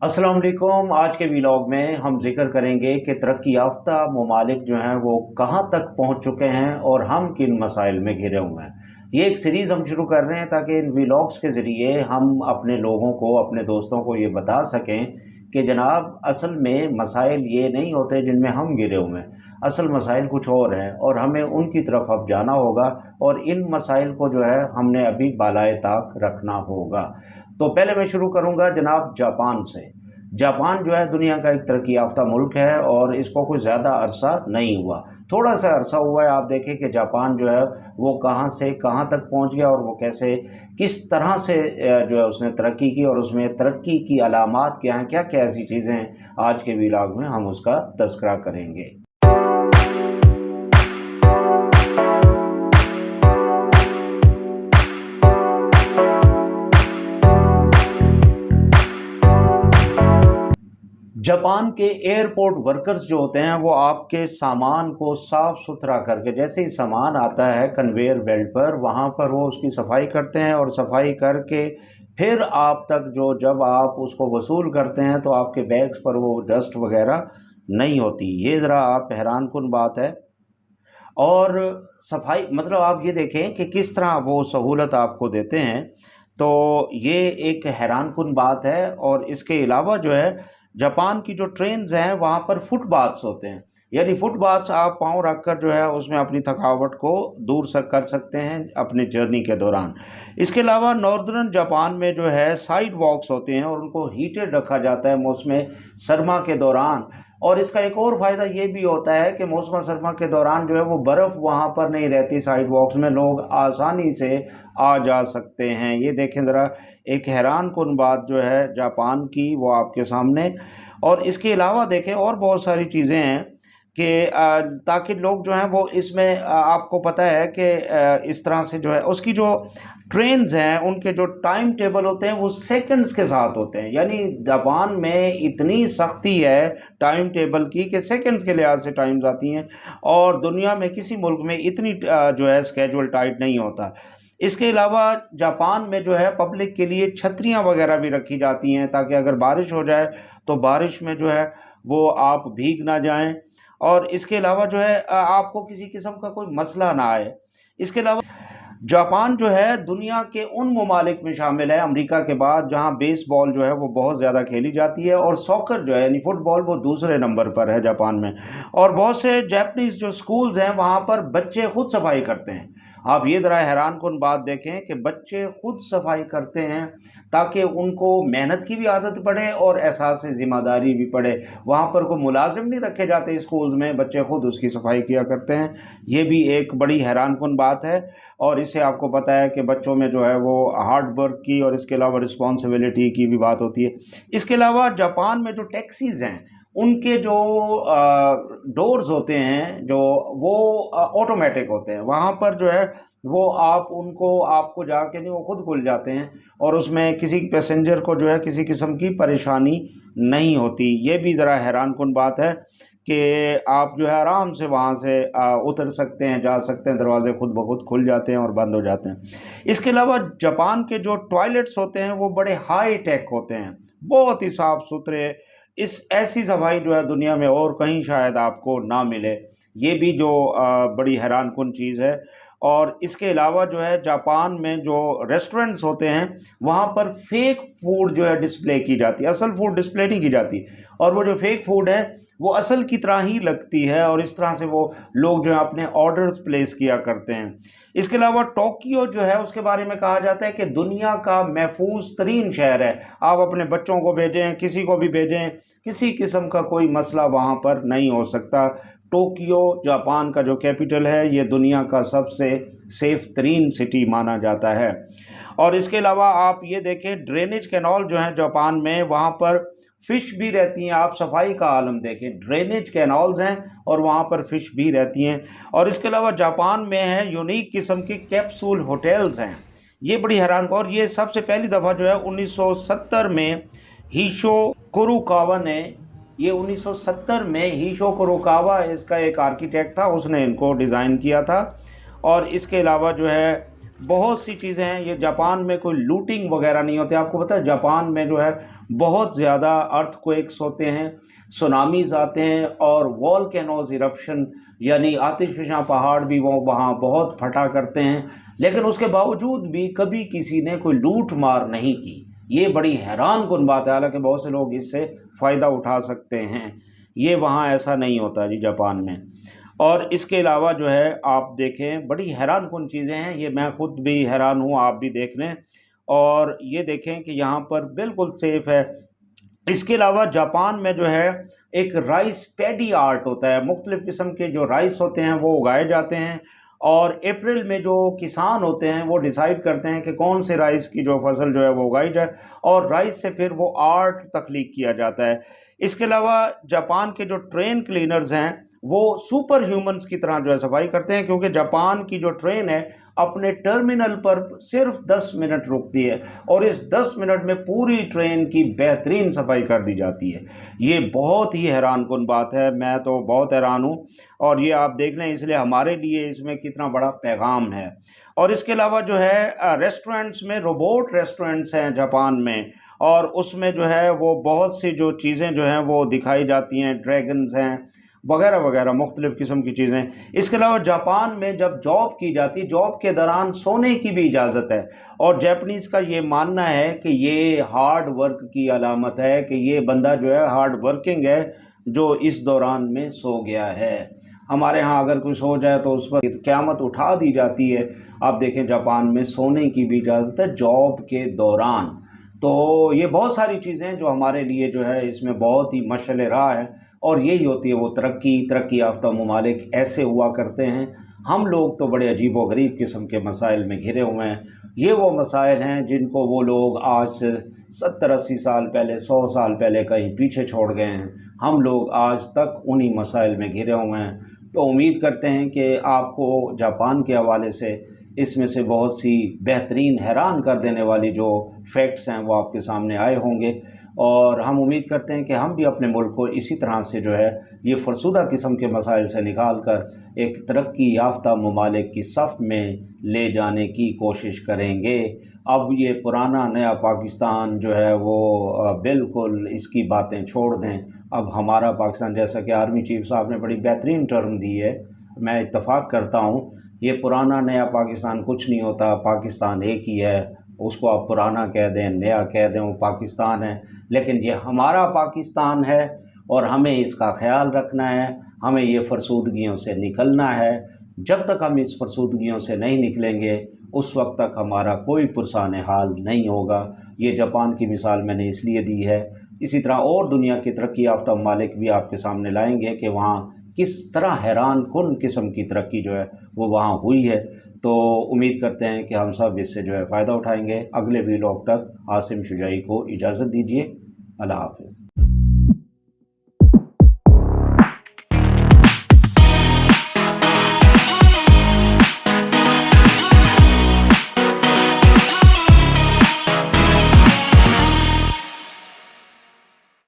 अस्सलाम वालेकुम। आज के व्लॉग में हम जिक्र करेंगे कि तरक्की याफ्ता ममालिक जो हैं वो कहाँ तक पहुँच चुके हैं और हम किन मसाइल में घिरे हुए हैं। ये एक सीरीज़ हम शुरू कर रहे हैं ताकि इन व्लॉग्स के ज़रिए हम अपने लोगों को, अपने दोस्तों को ये बता सकें कि जनाब असल में मसाइल ये नहीं होते जिनमें हम घिरे हुए हैं। असल मसाइल कुछ और हैं और हमें उनकी तरफ अब जाना होगा और इन मसाइल को जो है हमने अभी बालाए ताक रखना होगा। तो पहले मैं शुरू करूँगा जनाब जापान से। जापान जो है दुनिया का एक तरक्की याफ्ता मुल्क है और इसको कोई ज़्यादा अरसा नहीं हुआ, थोड़ा सा अरसा हुआ है। आप देखें कि जापान जो है वो कहाँ से कहाँ तक पहुँच गया और वो कैसे किस तरह से जो है उसने तरक्की की और उसमें तरक्की की अलामात क्या हैं, क्या क्या ऐसी चीज़ें हैं, आज के व्लॉग में हम उसका तस्करा करेंगे। जापान के एयरपोर्ट वर्कर्स जो होते हैं वो आपके सामान को साफ़ सुथरा करके, जैसे ही सामान आता है कन्वेयर बेल्ट पर, वहाँ पर वो उसकी सफाई करते हैं और सफाई करके फिर आप तक जो जब आप उसको वसूल करते हैं तो आपके बैग्स पर वो डस्ट वगैरह नहीं होती। ये ज़रा आप हैरान कुन बात है। और सफाई मतलब आप ये देखें कि किस तरह वो सहूलत आपको देते हैं, तो ये एक हैरान कुन बात है। और इसके अलावा जो है जापान की जो ट्रेन्स हैं वहाँ पर फुटबाथ्स होते हैं, यानी फुटबाथ्स आप पाँव रख कर जो है उसमें अपनी थकावट को दूर कर सकते हैं अपने जर्नी के दौरान। इसके अलावा नॉर्दर्न जापान में जो है साइड वॉक्स होते हैं और उनको हीटेड रखा जाता है मौसम सरमा के दौरान। और इसका एक और फ़ायदा ये भी होता है कि मौसम सरमा के दौरान जो है वो बर्फ़ वहाँ पर नहीं रहती, साइड वॉक्स में लोग आसानी से आ जा सकते हैं। ये देखें ज़रा, एक हैरान कुन बात जो है जापान की वो आपके सामने। और इसके अलावा देखें और बहुत सारी चीज़ें हैं कि ताकि लोग जो हैं वो इसमें आपको पता है कि इस तरह से जो है उसकी जो ट्रेन्स हैं उनके जो टाइम टेबल होते हैं वो सेकंड्स के साथ होते हैं। यानी जापान में इतनी सख्ती है टाइम टेबल की कि सेकंड्स के लिहाज से टाइम्स आती हैं और दुनिया में किसी मुल्क में इतनी जो है स्केड्यूल टाइट नहीं होता। इसके अलावा जापान में जो है पब्लिक के लिए छतरियाँ वगैरह भी रखी जाती हैं ताकि अगर बारिश हो जाए तो बारिश में जो है वो आप भीग ना जाएँ और इसके अलावा जो है आपको किसी किस्म का कोई मसला ना आए। इसके अलावा जापान जो है दुनिया के उन ममालिक में शामिल है अमेरिका के बाद जहाँ बेसबॉल जो है वो बहुत ज़्यादा खेली जाती है और सॉकर जो है यानी फुटबॉल वो दूसरे नंबर पर है जापान में। और बहुत से जापानीज़ जो स्कूल्स हैं वहाँ पर बच्चे खुद सफाई करते हैं। आप ये ज़रा हैरान कुन बात देखें कि बच्चे खुद सफाई करते हैं ताकि उनको मेहनत की भी आदत पड़े और एहसास ज़िम्मेदारी भी पड़े। वहाँ पर कोई मुलाजिम नहीं रखे जाते स्कूल्स में, बच्चे खुद उसकी सफाई किया करते हैं। ये भी एक बड़ी हैरान कुन बात है और इससे आपको पता है कि बच्चों में जो है वो हार्ड वर्क की और इसके अलावा रिस्पॉन्सिबिलिटी की भी बात होती है। इसके अलावा जापान में जो टैक्सीज़ हैं उनके जो डोर्स होते हैं जो वो ऑटोमेटिक होते हैं। वहाँ पर जो है वो आप उनको आपको जाके नहीं, वो खुद खुल जाते हैं और उसमें किसी पैसेंजर को जो है किसी किस्म की परेशानी नहीं होती। ये भी ज़रा हैरान कुन बात है कि आप जो है आराम से वहाँ से उतर सकते हैं, जा सकते हैं, दरवाज़े खुद ब खुद खुल जाते हैं और बंद हो जाते हैं। इसके अलावा जापान के जो टॉयलेट्स होते हैं वो बड़े हाई टेक होते हैं, बहुत ही साफ़-सुथरे। इस ऐसी सफाई जो है दुनिया में और कहीं शायद आपको ना मिले। ये भी जो बड़ी हैरान कुन चीज़ है। और इसके अलावा जो है जापान में जो रेस्टोरेंट्स होते हैं वहाँ पर फेक फूड जो है डिस्प्ले की जाती है, असल फूड डिस्प्ले नहीं की जाती। और वो जो फेक फूड है वो असल की तरह ही लगती है और इस तरह से वो लोग जो है अपने ऑर्डर्स प्लेस किया करते हैं। इसके अलावा टोक्यो जो है उसके बारे में कहा जाता है कि दुनिया का महफूज तरीन शहर है। आप अपने बच्चों को भेजें, किसी को भी भेजें, किसी किस्म का कोई मसला वहाँ पर नहीं हो सकता। टोक्यो जापान का जो कैपिटल है ये दुनिया का सबसे सेफ तरीन सिटी माना जाता है। और इसके अलावा आप ये देखें ड्रेनेज कैनाल जो है जापान में, वहाँ पर फ़िश भी रहती हैं। आप सफाई का आलम देखें, ड्रेनेज कैनाल्स हैं और वहाँ पर फ़िश भी रहती हैं। और इसके अलावा जापान में है यूनिक किस्म के कैप्सूल होटल्स हैं, ये बड़ी हैरान। और ये सबसे पहली दफ़ा जो है 1970 में हीशो कुरुकावा ने, ये 1970 में हीशो कुरुकावा इसका एक आर्किटेक्ट था, उसने इनको डिज़ाइन किया था। और इसके अलावा जो है बहुत सी चीज़ें हैं। ये जापान में कोई लूटिंग वगैरह नहीं होती। आपको पता है जापान में जो है बहुत ज़्यादा अर्थक्वेक्स होते हैं, सुनामीज़ आते हैं और वॉल्केनोज इरप्शन यानी आतिशफ़िशां पहाड़ भी वो वहाँ बहुत फटा करते हैं, लेकिन उसके बावजूद भी कभी किसी ने कोई लूट मार नहीं की। ये बड़ी हैरानकुन बात है, हालांकि बहुत से लोग इससे फ़ायदा उठा सकते हैं। ये वहाँ ऐसा नहीं होता जी जापान में। और इसके अलावा जो है आप देखें बड़ी हैरानकुन चीज़ें हैं, ये मैं खुद भी हैरान हूँ, आप भी देख लें और ये देखें कि यहाँ पर बिल्कुल सेफ़ है। इसके अलावा जापान में जो है एक राइस पैडी आर्ट होता है, मुख्तलिफ़ किस्म के जो राइस होते हैं वो उगाए जाते हैं और अप्रैल में जो किसान होते हैं वो डिसाइड करते हैं कि कौन से राइस की जो फसल जो है वो उगाई जाए और राइस से फिर वो आर्ट तख्लीक किया जाता है। इसके अलावा जापान के जो ट्रेन क्लीनर्स हैं वो सुपर ह्यूमन्स की तरह जो है सफाई करते हैं, क्योंकि जापान की जो ट्रेन है अपने टर्मिनल पर सिर्फ 10 मिनट रुकती है और इस 10 मिनट में पूरी ट्रेन की बेहतरीन सफाई कर दी जाती है। ये बहुत ही हैरानकुन बात है, मैं तो बहुत हैरान हूँ और ये आप देख लें, इसलिए हमारे लिए इसमें कितना बड़ा पैगाम है। और इसके अलावा जो है रेस्टोरेंट्स में रोबोट रेस्टोरेंट्स हैं जापान में और उसमें जो है वो बहुत सी जो चीज़ें जो हैं वो दिखाई जाती हैं, ड्रैगन्स हैं वगैरह वगैरह मुख्तलिफ़ किस्म की चीज़ें। इसके अलावा जापान में जब जॉब की जाती है, जॉब के दौरान सोने की भी इजाज़त है और जैपनीज़ का ये मानना है कि ये हार्ड वर्क की अलामत है कि ये बंदा जो है हार्ड वर्किंग है जो इस दौरान में सो गया है। हमारे यहाँ अगर कोई सो जाए तो उस पर क़यामत उठा दी जाती है। आप देखें जापान में सोने की भी इजाज़त है जॉब के दौरान। तो ये बहुत सारी चीज़ें हैं जो हमारे लिए जो है इसमें बहुत ही मशाल राह है और यही होती है वो तरक्की याफ्ता ममालिक ऐसे हुआ करते हैं। हम लोग तो बड़े अजीब व गरीब किस्म के मसाइल में घिरे हुए हैं। ये वो मसाइल हैं जिनको वो लोग आज से 70-80 साल पहले, 100 साल पहले कहीं पीछे छोड़ गए हैं। हम लोग आज तक उन्हीं मसाइल में घिरे हुए हैं। तो उम्मीद करते हैं कि आपको जापान के हवाले से इसमें से बहुत सी बेहतरीन हैरान कर देने वाली जो फैक्ट्स हैं वो आपके सामने आए होंगे और हम उम्मीद करते हैं कि हम भी अपने मुल्क को इसी तरह से जो है ये फरसुदा किस्म के मसाइल से निकाल कर एक तरक्की याफ्ता ममालिक की सफ़ में ले जाने की कोशिश करेंगे। अब ये पुराना नया पाकिस्तान जो है वो बिल्कुल इसकी बातें छोड़ दें। अब हमारा पाकिस्तान, जैसा कि आर्मी चीफ साहब ने बड़ी बेहतरीन टर्म दी है, मैं इत्तफ़ाक़ करता हूँ, ये पुराना नया पाकिस्तान कुछ नहीं होता, पाकिस्तान एक ही है। उसको आप पुराना कह दें, नया कह दें, वो पाकिस्तान है। लेकिन ये हमारा पाकिस्तान है और हमें इसका ख्याल रखना है, हमें ये फरसूदगियों से निकलना है। जब तक हम इस फरसूदगियों से नहीं निकलेंगे उस वक्त तक हमारा कोई पुरसान हाल नहीं होगा। ये जापान की मिसाल मैंने इसलिए दी है। इसी तरह और दुनिया की तरक्की याफ्ता ममालिक भी आपके सामने लाएंगे कि वहाँ किस तरह हैरान कुन किस्म की तरक्की जो है वो वहाँ हुई है। तो उम्मीद करते हैं कि हम सब इससे जो है फ़ायदा उठाएंगे। अगले वीलॉग तक आसिम शुजाई को इजाज़त दीजिए। अल्लाह हाफ़िज़।